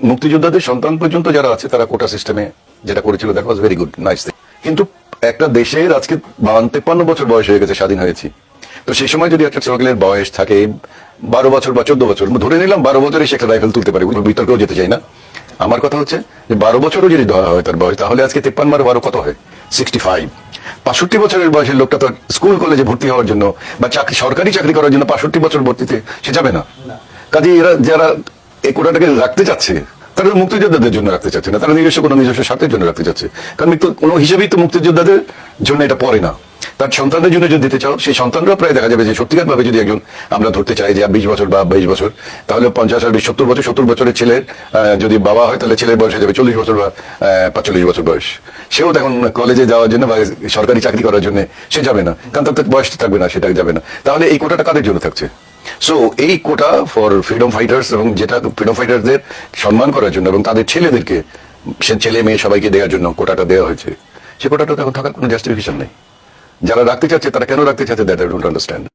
মুক্তিযোদ্ধাদের সন্তান পর্যন্ত যারা আছে তারা কোটা সিস্টেমে যেটা করেছিল, that was very good, nice. কিন্তু একটা দেশের আজকে 52-53 বছর বয়স হয়ে গেছে, স্বাধীন হয়েছি, তো সেই সময় যদি একটা ছোটগেলের বয়স থাকে 12 বছর বা 14 বছর, ধরে নিলাম 12 বছরে সে একটা রাইফেল তুলতে পারে, বিতর্কেও যেতে চাই না। আমার কথা হচ্ছে যে 12 বছরও যদি ধরা হয় তার বয়স, তাহলে আজকে 53 কত হয়? 65। 65 বছরের বয়সের লোকটা তো স্কুল কলেজে ভর্তি হওয়ার জন্য বা চাকরি, সরকারি চাকরি করার জন্য 65 বছর ভর্তিতে সে যাবে না। কাজে এরা যারা এই কোটাটাকে রাখতে চাচ্ছে, তারা মুক্তিযোদ্ধাদের জন্য রাখতে চাচ্ছে না, তারা নিজস্ব স্বার্থের জন্য রাখতে চাচ্ছে। কারণ কোনো হিসেবেই তো মুক্তিযোদ্ধাদের জন্য এটা পড়ে না। তার সন্তানদের জন্য যদি দিতে চাও, সেই সন্তানরা প্রায় দেখা যাবে যে সত্যিকার ভাবে যদি একজন আমরা ধরতে চাই যে 20 বছর বা 22 বছর, তাহলে 50 আর 20 70 বছর, 70 বছরের ছেলের যদি বাবা হয়, তাহলে ছেলের বয়স হয়ে যাবে 40 বছর বা 45 বছর বয়স। সেও তখন কলেজে যাওয়ার জন্য বা সরকারি চাকরি করার জন্য সে যাবে না, কারণ তার বয়স থাকবে না, সেটা যাবে না। তাহলে এই কোটাটা কাদের জন্য থাকছে? সো এই কোটা ফর ফ্রিডম ফাইটার্স, এবং যেটা ফ্রিডম ফাইটারদের সম্মান করার জন্য এবং তাদের ছেলেদেরকে, সে ছেলে মেয়ে সবাইকে দেওয়ার জন্য কোটাটা দেওয়া হয়েছে। সে কোটাটা এখন থাকার কোনো জাস্টিফিকেশন নেই। যারা রাখতে চাচ্ছে তারা কেন রাখতে চাচ্ছে, দ্যাট আই ডোন্ট আন্ডারস্ট্যান্ড।